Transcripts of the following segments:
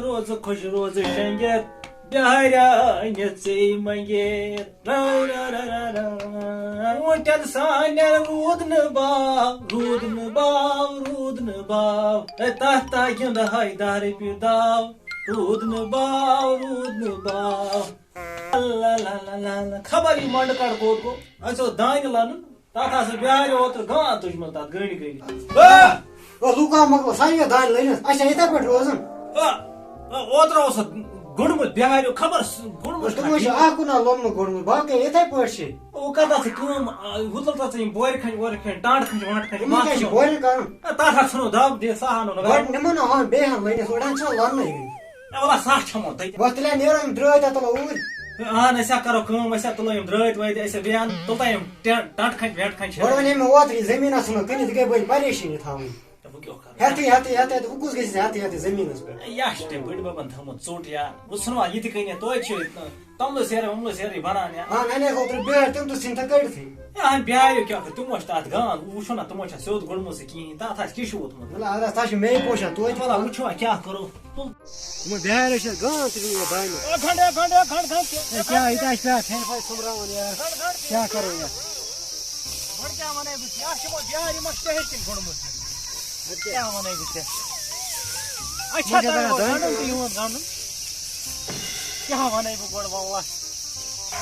روز خوش روز شنگت بہارانہ ژے منگیت ووٹن سان روٗد نہٕ باو تتھ تا گِنٛدہاے 10 رۄپیہِ داو روٗد نہٕ باو خبر یہِ مۄنڈٕ کڑ کوٚت گوٚو اَسہِ اوس دانہِ لونُن تتھ ہسا بِہارِ اوترٕ گانٛد تُجمٕژ تتھ گٔنڈۍ لوٗکا مۄکلو سانہِ دانہِ لٔنِتھ اَسہِ چھا یِتھے پٲٹھۍ روزُن اوترٕ اوس اَتھ گوٚنڈمُت بِہاریو خبر گوٚنڈمُت تِمو چھِ اکھ کُنال لوٚمنہٕ کوٚڑمُت باقٕے یِتھے پٲٹھۍ چھِ وۄنۍ کر تتھ ژٕ کٲم ہُتل تتھ ژٕ یِم بورِ کھنٛجہِ وورِ کھنٛجہِ ٹانٛڈٕ کھنٛجہِ وانٛڈٕ کھنٛجہِ یِمن کیٛاہ چھُ بورِ کَرُن تتھ ہا ژھٕنو دب دِتھ سُہ ہا گۄڈٕ نِمو نا ہن بیٚیہِ ہن لٔنِتھ اوڑٮ۪ن چھِنہ لوننٕے وَلہ سَکھ چھَمو تٔتۍ وۄنۍ تیٚلہِ نیرو یِم درٛٲتۍ تتھ تُلو اوٗرۍ اہن أسۍ ہا کرو کٲم أسۍ ہا تُلو یِم درٛٲتۍ وٲتۍ أسۍ ہا بیٚیہِ ہن تُلتا یِم ٹنٛڈٕ کھنٛجہِ وٮ۪نٛڈٕ کھنٛجہِ گۄڈٕ وَنے مےٚ اوترٕ یہِ زٔمیٖنہ ژھٕنو کٕنِتھ یہِ گٔے بٔلۍ پریشٲنی تھاوٕنۍ ہٮ۪تھٕے وۄنۍ کُس گژھِ ہٮ۪تھٕے زٔمیٖنس پٮ۪ٹھ یہِ چھُ تٔمۍ بٔڈِ ببن تھوٚمُت ژوٚٹ یا وۄنۍ ژھٕنوا یہِ تہِ کٕنِتھ توتہِ چھِ توٚملہٕ سیرٕ ووٚملہٕ سیرٕے بنان یا اہن اَنے اوترٕ بیٛٲر تِم تہِ ژھٕنۍ تھَے کٔڑتھٕے اہن بِہاریو کیٛاہ تِمو چھِ تتھ گانٛد وٕچھو نا تِمو چھا سیوٚد گوٚڑمُت سُہ کِہیٖنۍ تتھ آسہِ کِشُ ووٚتھمُت مطلب اگر تتھ چھِ میٚیہِ پوشان توتہِ وَلہ وٕچھو وۄنۍ کیٛاہ کرو یِمو بِہاریو چھِ گانٛد تہِ دانہِ کیٛاہ ییٚتہِ آسہِ پٮ۪وان فٮ۪ن فَش سُمبراوُن یارٕ کیٛاہ کرو یَتھ وۄنۍ کیٛاہ وَنَے بہٕ ژےٚ چھِ وۄنۍ بِہارِ ما چھِ تِتھَے کِنۍ گوٚڑمُت کیٛاہ وَنَے بہٕ ژےٚ اچھا گنٛڈُن تہِ یِہُنٛد گنٛڈُن کیٛاہ وَنَے بہٕ گۄڈٕ وۄنۍ وَس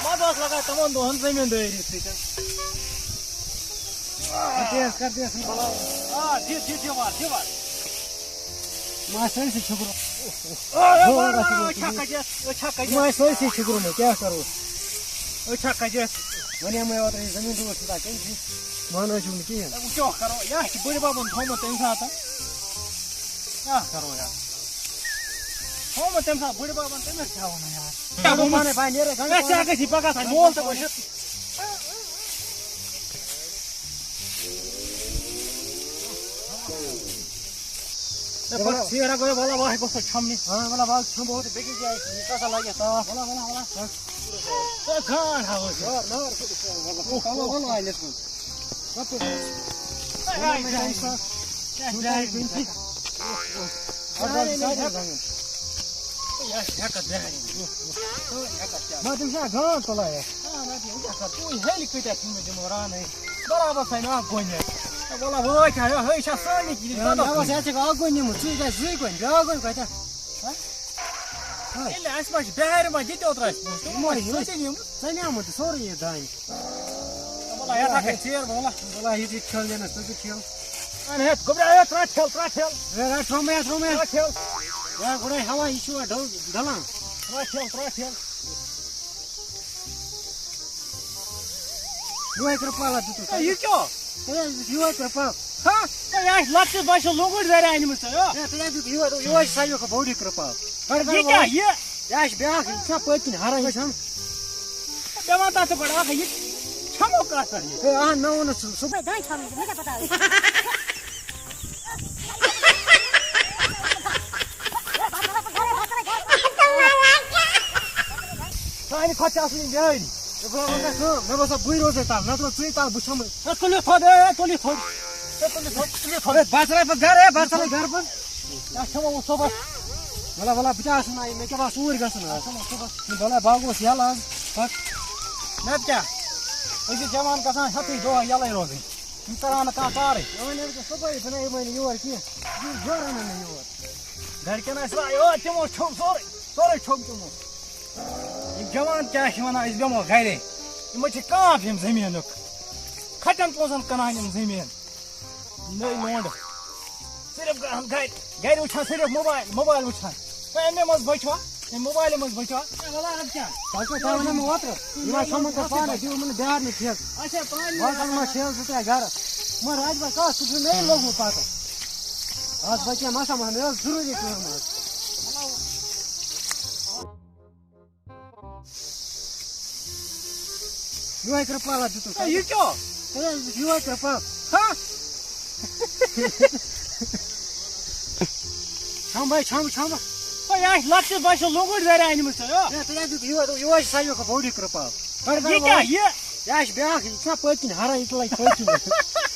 مزٕ اوس لگان تِمن دۄہن زٔمیٖندٲری سۭتۍ کر دِیَس بلاو دِوار ما آسہِ سٲرسٕے چھُکرُن سٲرسٕے چھُکرُن کیٛاہ کرو أچھا کجس وَنیٛامے اوترٕ یہِ زٔمیٖن دور چھُ تتھ کٔمۍسٕے مانان چھُم نہٕ کِہیٖنۍ کیٛاہ کرو یہِ چھُ بٔڈِ ببن تھوٚمُت تمہِ ساتہٕ کیٛاہ کرو یار تھوٚمُت تمہِ ساتہٕ بٔڈِ ببن تٔمِس کیٛاہ وَنو یار گژھی پگاہ تانۍ مول تہٕ وٕچھِتھ سیرا گوٚو وَلہ واے گوٚژھ چھَمنہِ وَلہ وَلہٕ ژھُنبو تہٕ بیٚکِس جایہِ یہِ کَسا لگہِ تاپھ گانٛڈ ہاوس تِم چھا گانٛد تُلان ہیٚلہِ کۭتیاہ تھٔومٕتۍ یِمو رانٕے برابر تھاونہِ اکھ گۄنہِ وَلہ وٲتۍ ہا ہے چھا سٲنی اکھ گۄنۍ نِمُت ژٕ گژھِ زٕے گۄنۍ بیٛاکھ گۄنۍ کَتٮ۪ن ییٚلہِ اَسہِ ما چھِ بِہارِ ما دِتہِ اوترٕ اَسہِ ژَنیٛامُت سورُے یہِ دانہِ وَلہ یَتھ ہا گژھِ ژیر وَلہ وَلہ یہِ تہِ ٹھیل دِنَس ژٕ تہِ ٹھیل ہیٚتھ گۄبرا ترٛےٚ ٹھیل ترٛومے ٹھیل گۄڈے ہوا یہِ چھُ ڈَلان ترٛےٚ ٹھیل یِہوے کرٛپالا دِتُکھ یہِ کیٛاہ یِہوے کرٛپال یہِ آسہِ لۄکچِس بچس لۄکُٹ زَرِ أنمٕژ تیٚلہِ چھُ یِہوے چھُ ساروی کھۄتہٕ بوٚڑ یہِ کرٛپال یہِ کیٛاہ یہِ آسہِ بیٛاکھ یہِ چھُنا پٔتۍ کِنۍ ہَران یہِ چھَنہٕ مےٚ وَن تَتھ گۄڈٕ اکھ یہِ چھَمو کَتھ پٮ۪ٹھ یہِ اہن مےٚ ووٚنُس صُبحٲے سانہِ کھۄتہٕ چھِ اَصلٕے بِہٲری مےٚ باسان بٕے روزے تَل نَتہٕ روز ژٕے تَل بہٕ چھَمے تُلِتھ تھوٚد تُلِتھ تھوٚد بہٕ ژَلے پَتہٕ گرٕ بہٕ ژَلے گرٕ پَتہٕ کیٛاہ چھَمو وۄنۍ صُبحس وَلہ وَلہ بہٕ تہِ آسہٕ نہٕ مےٚ کیٛاہ باسان اوٗرۍ گژھُن آز وَلہ باغ اوس یَلہٕ آز پَتہٕ نَتہٕ کیٛاہ أزِکۍ جوان گژھان ہٮ۪تھٕے دۄہَے یَلَے روزٕنۍ یِم تَران نہٕ کانٛہہ کارٕے مےٚ وَنے ژےٚ صُبحٲے ژٕ نَیہِ نہٕ یور کینٛہہ جورٕ اَنَن نہٕ یور گرِکٮ۪ن آسہِ تِمو چھوٚم سورُے چھوٚم تِمو یِم جوان کیٛاہ چھِ وَنان أسۍ بیٚہمو گرے یِمن چھِ کانٛہہ یِم زٔمیٖنُک کھَٹٮ۪ن پونٛسَن کٕنان یِم زٔمیٖن نٔے لونٛڈٕ صرف گرِ وٕچھان صرف موبایل وٕچھان اَمے منٛز بٔچھوا اَمہِ موبایلہِ منٛز بٔچھوا وَلہ اَدٕ کیٛاہ تۄہہِ وَنو مےٚ اوترٕ یِمن چھَمن تۄہہِ پانَے دِیِو یِمن بِہارنہِ ٹھیکہٕ اچھا باقٕے ما ٹھیکہٕ زٕ ترٛےٚ گرٕ مگر اَتہِ بہٕ کَتھ سُہ چھُ مےٚ لوٚگمُت پَتہٕ اَتھ بَچے مَسا مگر مےٚ ٲس ضروٗری کٲم حظ یِہوے کرٛپالا دِتُکھ یہِ کیٛاہ یِہوے کرٛپال چھَم یہِ آسہِ لۄکچِس بچس لۄکُٹ زَرِ أنمٕژ یِہوے چھُ ساروی کھۄتہٕ بوٚڑ یہِ کرٛپال یہِ کیٛاہ یہِ آسہِ بیٛاکھ یہِ چھُنا پٔتۍ کِنۍ ہَران یہِ تہِ لَگہِ پٔتۍ کِنۍ